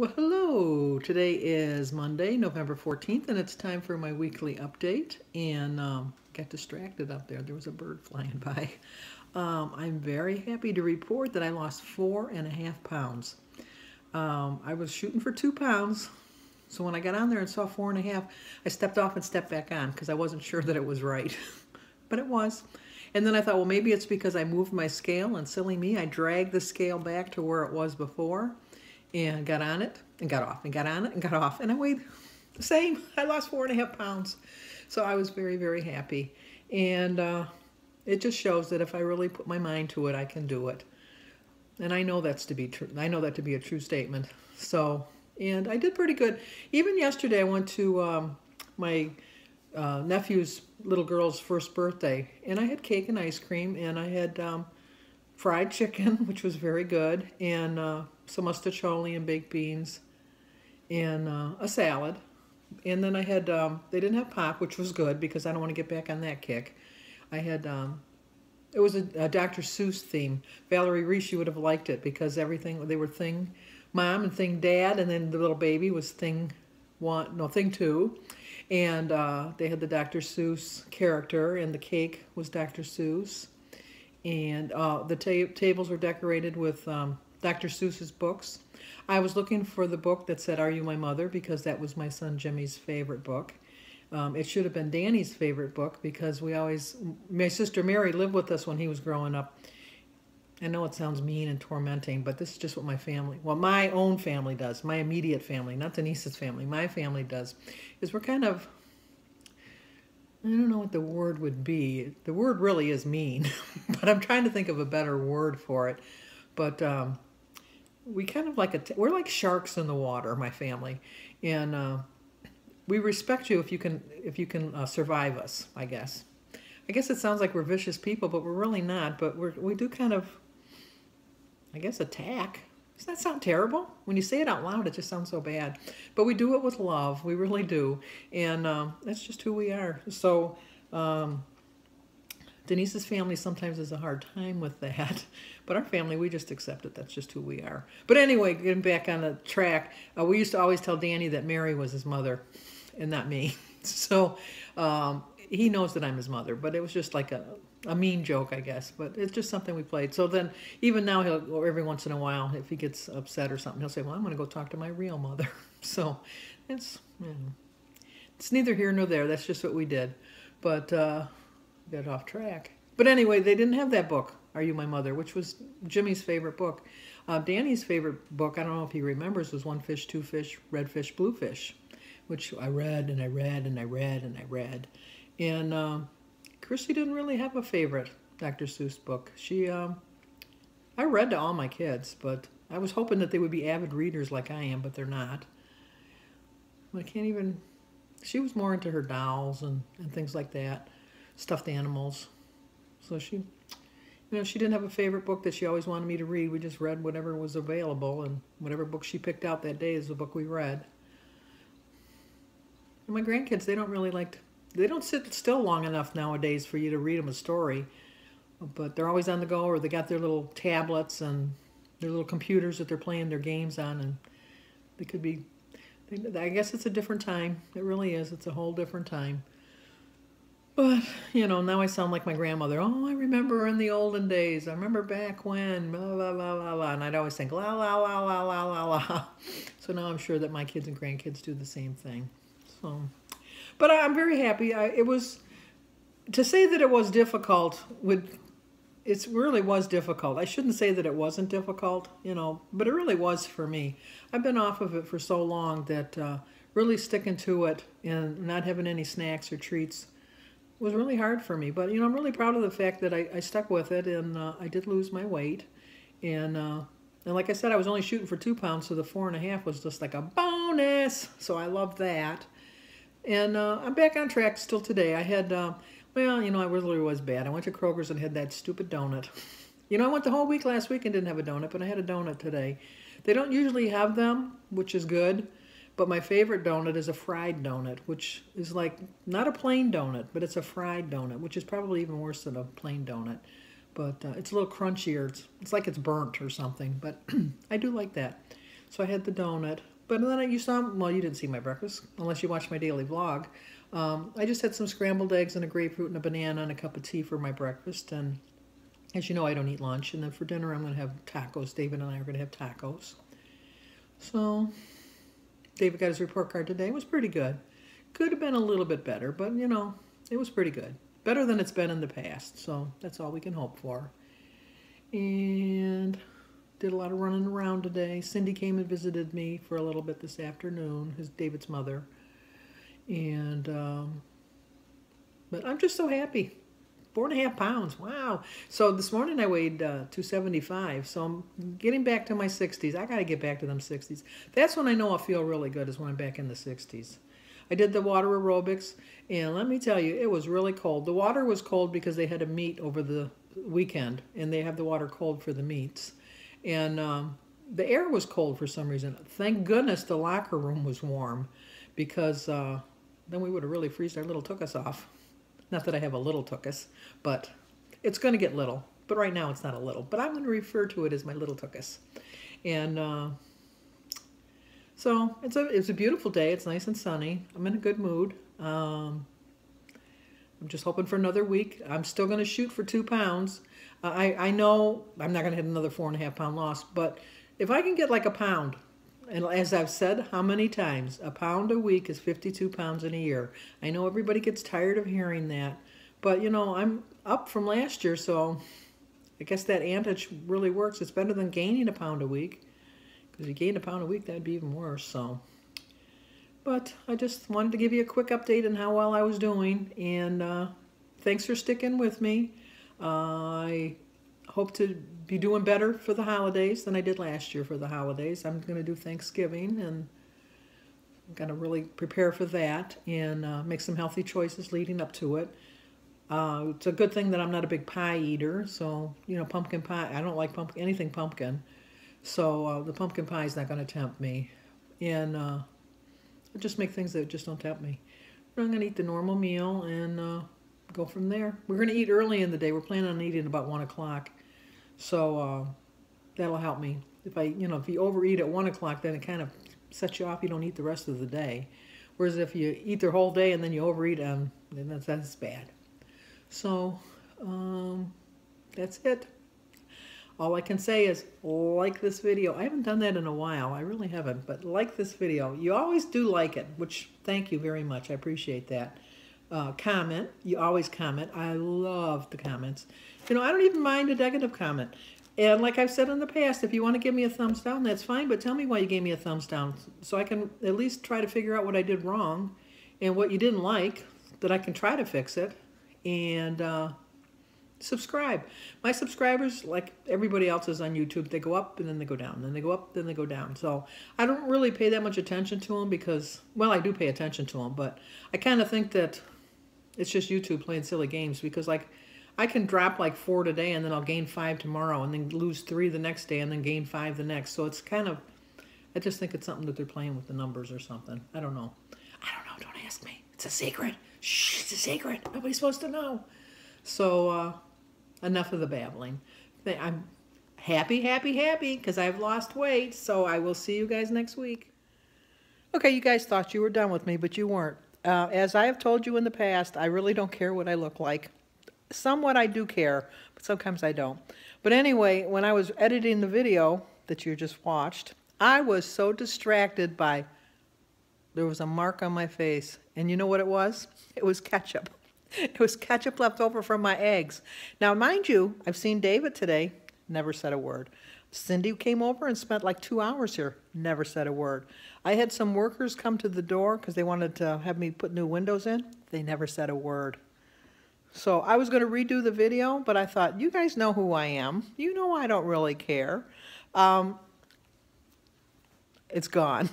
Well, hello. Today is Monday, November 14th, and it's time for my weekly update. And got distracted up there. There was a bird flying by. I'm very happy to report that I lost 4.5 pounds. I was shooting for 2 pounds. So when I got on there and saw 4.5, I stepped off and stepped back on because I wasn't sure that it was right. But it was. And then I thought, well, maybe it's because I moved my scale, and silly me, I dragged the scale back to where it was before and got on it and got off and got on it and got off. And I weighed the same. I lost 4.5 pounds. So I was very, very happy. And it just shows that if I really put my mind to it, I can do it. And I know that's to be true. I know that to be a true statement. So, and I did pretty good. Even yesterday, I went to my nephew's little girl's first birthday, and I had cake and ice cream, and I had fried chicken, which was very good, and some mustacholi and baked beans, and a salad. And then I had, they didn't have pop, which was good because I don't want to get back on that kick. I had, it was a Dr. Seuss theme. Valerie Reese, you would have liked it because everything, they were Thing Mom and Thing Dad, and then the little baby was Thing 1, no, Thing 2. And they had the Dr. Seuss character, and the cake was Dr. Seuss. And the tables were decorated with Dr. Seuss's books. I was looking for the book that said, Are You My Mother? Because that was my son Jimmy's favorite book. It should have been Danny's favorite book because my sister Mary lived with us when he was growing up. I know it sounds mean and tormenting, but this is just what my family, well, my own family does, my immediate family, not Denise's family, my family does, is we're kind of, I don't know what the word would be. The word really is mean, but I'm trying to think of a better word for it. But we kind of we're like sharks in the water, my family, and we respect you if you can survive us, I guess. I guess it sounds like we're vicious people, but we're really not. But we do kind of, I guess, attack. Does that sound terrible? When you say it out loud, it just sounds so bad. But we do it with love. We really do. And that's just who we are. So Denise's family sometimes has a hard time with that. But our family, we just accept it. That's just who we are. But anyway, getting back on the track, we used to always tell Danny that Mary was his mother and not me. So he knows that I'm his mother. But it was just like a mean joke, I guess, but it's just something we played. So then, even now, he'll, every once in a while, if he gets upset or something, he'll say, well, I'm going to go talk to my real mother. So it's neither here nor there. That's just what we did. But got off track. But anyway, they didn't have that book, Are You My Mother, which was Jimmy's favorite book. Danny's favorite book, I don't know if he remembers, was One Fish, Two Fish, Red Fish, Blue Fish, which I read and I read and I read and I read. And Chrissy didn't really have a favorite Dr. Seuss book. I read to all my kids, but I was hoping that they would be avid readers like I am, but they're not. I can't even, she was more into her dolls and things like that, stuffed animals. So she didn't have a favorite book that she always wanted me to read. We just read whatever was available, and whatever book she picked out that day is the book we read. And my grandkids, they don't sit still long enough nowadays for you to read them a story, but they're always on the go, or they got their little tablets and their little computers that they're playing their games on, and they could be, I guess it's a different time. It really is. It's a whole different time. But, now I sound like my grandmother. Oh, I remember in the olden days. I remember back when, blah, blah, blah, blah, blah. And I'd always think, la, la, la, la, la, la, la. So now I'm sure that my kids and grandkids do the same thing. So, but I'm very happy. To say that it was difficult, it really was difficult. I shouldn't say that it wasn't difficult, but it really was for me. I've been off of it for so long that really sticking to it and not having any snacks or treats was really hard for me. But, I'm really proud of the fact that I stuck with it, and I did lose my weight. And like I said, I was only shooting for 2 pounds, so the 4.5 was just like a bonus. So I love that. And I'm back on track still today. I had, I really was bad. I went to Kroger's and had that stupid donut. I went the whole week last week and didn't have a donut, but I had a donut today. They don't usually have them, which is good. But my favorite donut is a fried donut, which is like not a plain donut, but it's a fried donut, which is probably even worse than a plain donut. But it's a little crunchier. It's like it's burnt or something, but I do like that. So I had the donut. But then you saw, well, you didn't see my breakfast, unless you watched my daily vlog. I just had some scrambled eggs and a grapefruit and a banana and a cup of tea for my breakfast. And as you know, I don't eat lunch. And then for dinner, I'm going to have tacos. David and I are going to have tacos. So David got his report card today. It was pretty good. Could have been a little bit better, but, you know, it was pretty good. Better than it's been in the past. So that's all we can hope for. And did a lot of running around today. Cindy came and visited me for a little bit this afternoon, David's mother. And, but I'm just so happy. 4.5 pounds, wow. So this morning I weighed 275, so I'm getting back to my 60s. I gotta get back to them 60s. That's when I know I'll feel really good, is when I'm back in the 60s. I did the water aerobics, and let me tell you, it was really cold. The water was cold because they had a meet over the weekend, and they have the water cold for the meets. And the air was cold for some reason. Thank goodness the locker room was warm, because then we would have really freezed our little tuchus off. Not that I have a little tuchus, but it's going to get little. But right now it's not a little. But I'm going to refer to it as my little tuchus. And so it's a beautiful day. It's nice and sunny. I'm in a good mood. I'm just hoping for another week. I'm still going to shoot for 2 pounds. I know I'm not going to hit another 4.5 pound loss, but if I can get like a pound, and as I've said how many times, a pound a week is 52 pounds in a year. I know everybody gets tired of hearing that, but you know, I'm up from last year, so I guess that adage really works. It's better than gaining a pound a week, because if you gained a pound a week, that'd be even worse. So, but I just wanted to give you a quick update on how well I was doing, and thanks for sticking with me. I hope to be doing better for the holidays than I did last year for the holidays. I'm going to do Thanksgiving, and I'm going to really prepare for that and make some healthy choices leading up to it. It's a good thing that I'm not a big pie eater, so, you know, pumpkin pie, I don't like anything pumpkin, so the pumpkin pie is not going to tempt me. And I'll just make things that just don't tempt me. I'm going to eat the normal meal and go from there. We're going to eat early in the day. We're planning on eating about 1 o'clock. So that'll help me. If you overeat at 1 o'clock, then it kind of sets you off. You don't eat the rest of the day. Whereas if you eat the whole day and then you overeat, then that's bad. So that's it. All I can say is like this video. I haven't done that in a while. I really haven't. But like this video. You always do like it, which thank you very much. I appreciate that. Comment. You always comment. I love the comments. You know, I don't even mind a negative comment. And like I've said in the past, if you want to give me a thumbs down, that's fine. But tell me why you gave me a thumbs down, so I can at least try to figure out what I did wrong and what you didn't like, that I can try to fix it. And subscribe. My subscribers, like everybody else's on YouTube, they go up and then they go down. Then they go up, then they go down. So I don't really pay that much attention to them because, well, I do pay attention to them, but I kind of think that it's just YouTube playing silly games, because like I can drop like 4 today and then I'll gain 5 tomorrow and then lose 3 the next day and then gain 5 the next. So it's kind of, I just think it's something that they're playing with the numbers or something. I don't know. Don't ask me. It's a secret. Shh, it's a secret. Nobody's supposed to know. So enough of the babbling. I'm happy because I've lost weight. So I will see you guys next week. Okay, you guys thought you were done with me, but you weren't. As I have told you in the past, I really don't care what I look like. Somewhat I do care, but sometimes I don't. But anyway, when I was editing the video that you just watched, I was so distracted by, there was a mark on my face. And you know what it was? It was ketchup. It was ketchup left over from my eggs. Now, mind you, I've seen David today, never said a word. Cindy came over and spent like 2 hours here, never said a word. I had some workers come to the door because they wanted to have me put new windows in. They never said a word. So I was going to redo the video, but I thought, you guys know who I am. You know I don't really care. It's gone.